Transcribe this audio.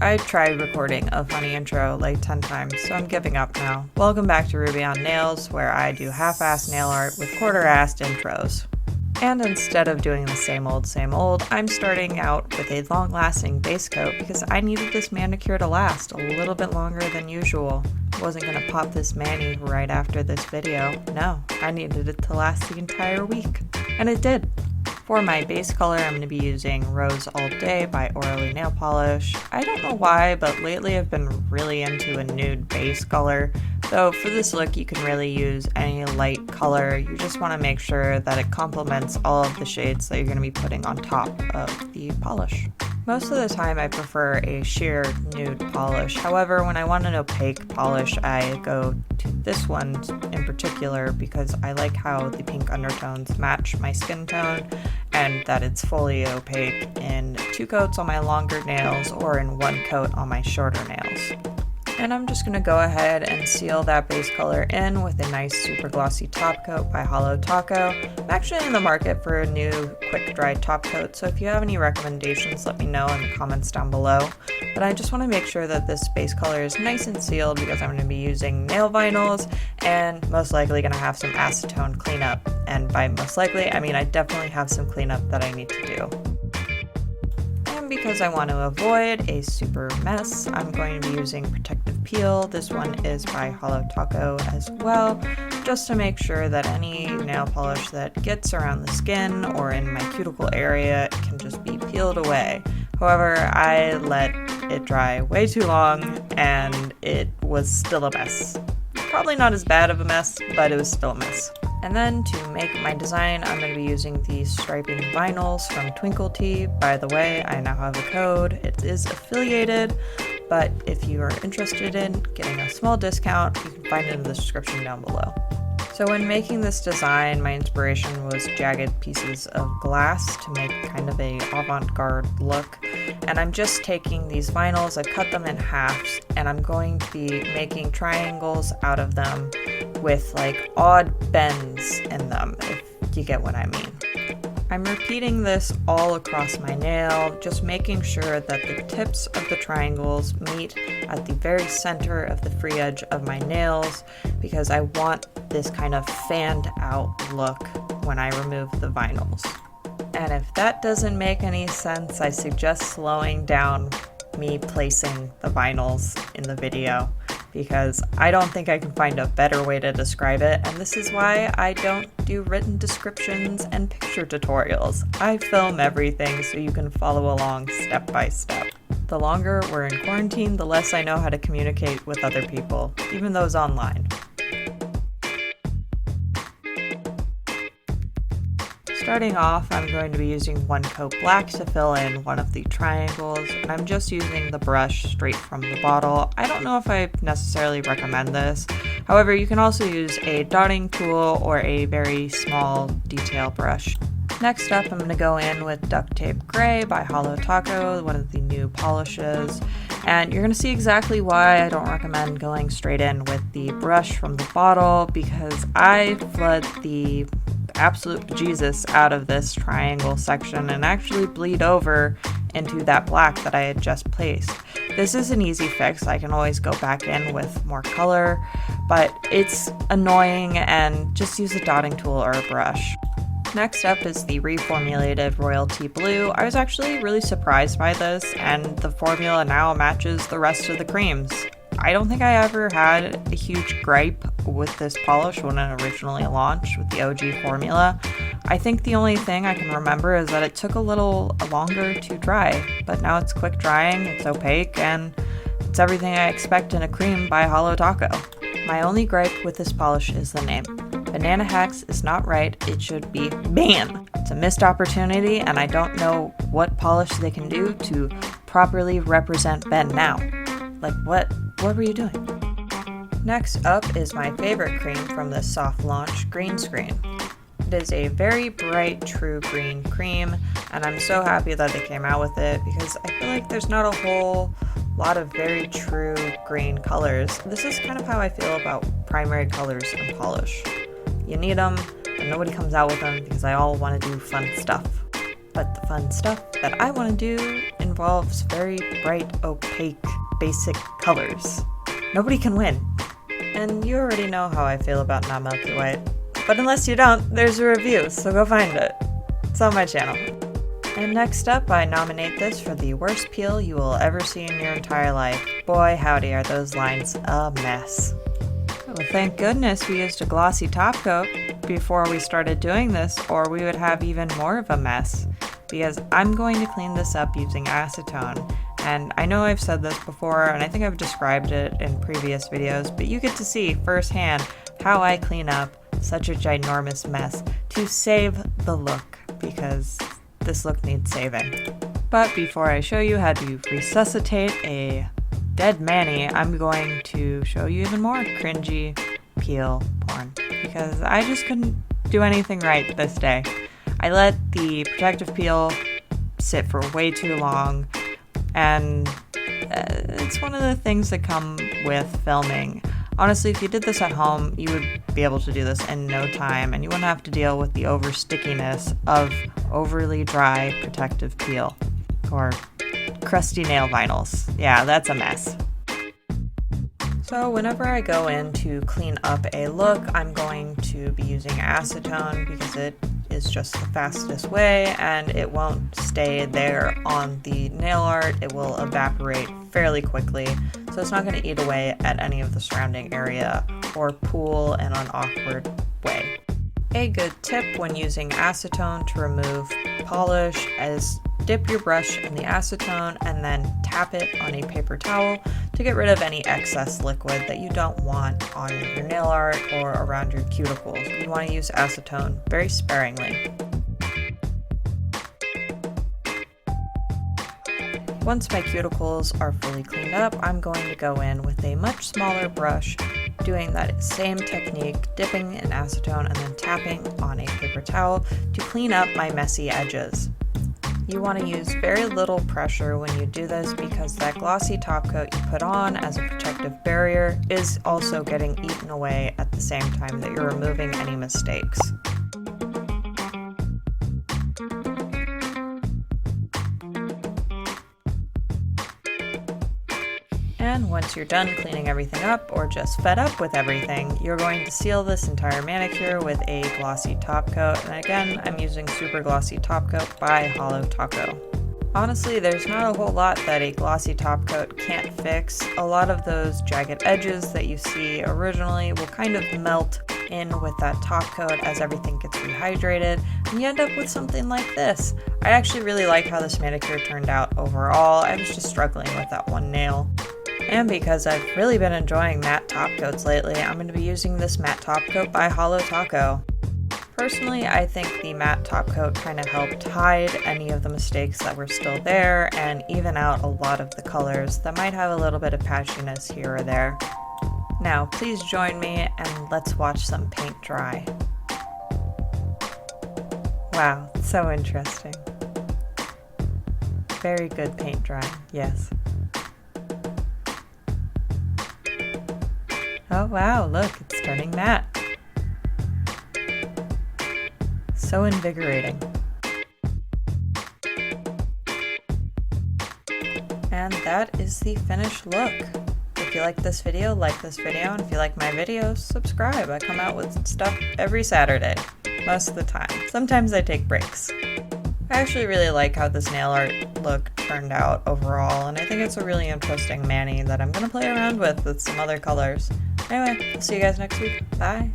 I tried recording a funny intro like 10 times, so I'm giving up now. Welcome back to Ruby on Nails, where I do half-assed nail art with quarter-assed intros. And instead of doing the same old, I'm starting out with a long-lasting base coat because I needed this manicure to last a little bit longer than usual. I wasn't going to pop this mani right after this video. No, I needed it to last the entire week. And it did. For my base color, I'm going to be using Rose All Day by Orally Nail Polish. I don't know why, but lately I've been really into a nude base color. So for this look, you can really use any light color. You just want to make sure that it complements all of the shades that you're going to be putting on top of the polish. Most of the time I prefer a sheer nude polish. However, when I want an opaque polish, I go to this one in particular because I like how the pink undertones match my skin tone and that it's fully opaque in 2 coats on my longer nails or in 1 coat on my shorter nails. And I'm just going to go ahead and seal that base color in with a nice super glossy top coat by Holotaco. I'm actually in the market for a new quick dry top coat, so if you have any recommendations, let me know in the comments down below. But I just want to make sure that this base color is nice and sealed because I'm going to be using nail vinyls and most likely going to have some acetone cleanup. And by most likely, I mean I definitely have some cleanup that I need to do. Because I want to avoid a super mess, I'm going to be using Protective Peel. This one is by Holotaco as well, just to make sure that any nail polish that gets around the skin or in my cuticle area can just be peeled away. However, I let it dry way too long and it was still a mess. Probably not as bad of a mess, but it was still a mess. And then to make my design, I'm going to be using these striping vinyls from Twinkle Tea. By the way, I now have a code. It is affiliated, but if you are interested in getting a small discount, you can find it in the description down below. So when making this design, my inspiration was jagged pieces of glass to make kind of a avant-garde look. And I'm just taking these vinyls, I've cut them in halves, and I'm going to be making triangles out of them with like odd bends in them, if you get what I mean. I'm repeating this all across my nail, just making sure that the tips of the triangles meet at the very center of the free edge of my nails because I want this kind of fanned out look when I remove the vinyls. And if that doesn't make any sense, I suggest slowing down me placing the vinyls in the video because I don't think I can find a better way to describe it, and this is why I don't do written descriptions and picture tutorials. I film everything so you can follow along step by step. The longer we're in quarantine, the less I know how to communicate with other people, even those online. Starting off, I'm going to be using 1 coat black to fill in one of the triangles, and I'm just using the brush straight from the bottle. I don't know if I necessarily recommend this. However, you can also use a dotting tool or a very small detail brush. Next up, I'm going to go in with Duct Tape Gray by Holotaco, one of the new polishes. And you're going to see exactly why I don't recommend going straight in with the brush from the bottle because I flood the absolute bejesus out of this triangle section and actually bleed over into that black that I had just placed. This is an easy fix. I can always go back in with more color, but it's annoying and just use a dotting tool or a brush. Next up is the Reformulated Royalty Blue. I was actually really surprised by this, and the formula now matches the rest of the creams. I don't think I ever had a huge gripe with this polish when it originally launched with the OG formula. I think the only thing I can remember is that it took a little longer to dry, but now it's quick drying, it's opaque, and it's everything I expect in a cream by Holotaco. My only gripe with this polish is the name. Banana Hacks is not right, it should be BAN! It's a missed opportunity, and I don't know what polish they can do to properly represent Ben now. Like, what were you doing? Next up is my favorite cream from this soft launch, Green Screen. It is a very bright, true green cream, and I'm so happy that they came out with it because I feel like there's not a whole lot of very true green colors. This is kind of how I feel about primary colors in polish. You need them, but nobody comes out with them because I all want to do fun stuff. But the fun stuff that I want to do involves involves very bright, opaque, basic colors. Nobody can win. And you already know how I feel about not Milky White. But unless you don't, there's a review, so go find it. It's on my channel. And next up, I nominate this for the worst peel you will ever see in your entire life. Boy howdy are those lines a mess. Well, thank goodness we used a glossy top coat before we started doing this, or we would have even more of a mess. Because I'm going to clean this up using acetone. And I know I've said this before, and I think I've described it in previous videos, but you get to see firsthand how I clean up such a ginormous mess to save the look, because this look needs saving. But before I show you how to resuscitate a dead Manny, I'm going to show you even more cringy peel porn, because I just couldn't do anything right this day. I let the protective peel sit for way too long, and it's one of the things that come with filming. Honestly, if you did this at home, you would be able to do this in no time, and you wouldn't have to deal with the over stickiness of overly dry protective peel or crusty nail vinyls. Yeah, that's a mess. So whenever I go in to clean up a look, I'm going to be using acetone because it is just the fastest way and it won't stay there on the nail art. It will evaporate fairly quickly, so it's not going to eat away at any of the surrounding area or pool in an awkward way. A good tip when using acetone to remove polish is dip your brush in the acetone and then tap it on a paper towel to get rid of any excess liquid that you don't want on your nail art or around your cuticles. You want to use acetone very sparingly. Once my cuticles are fully cleaned up, I'm going to go in with a much smaller brush, doing that same technique, dipping in acetone and then tapping on a paper towel to clean up my messy edges. You want to use very little pressure when you do this because that glossy top coat you put on as a protective barrier is also getting eaten away at the same time that you're removing any mistakes. And once you're done cleaning everything up or just fed up with everything, you're going to seal this entire manicure with a glossy top coat. And again, I'm using Super Glossy Top Coat by Holotaco. Honestly, there's not a whole lot that a glossy top coat can't fix. A lot of those jagged edges that you see originally will kind of melt in with that top coat as everything gets rehydrated, and you end up with something like this. I actually really like how this manicure turned out overall. I was just struggling with that one nail. And because I've really been enjoying matte top coats lately, I'm going to be using this matte top coat by Holotaco. Personally, I think the matte top coat kind of helped hide any of the mistakes that were still there and even out a lot of the colors that might have a little bit of patchiness here or there. Now, please join me and let's watch some paint dry. Wow, so interesting. Very good paint drying, yes. Oh wow, look, it's turning matte. So invigorating. And that is the finished look. If you like this video, and if you like my videos, subscribe. I come out with stuff every Saturday, most of the time. Sometimes I take breaks. I actually really like how this nail art look turned out overall, and I think it's a really interesting mani that I'm going to play around with some other colors. Anyway, I'll see you guys next week. Bye!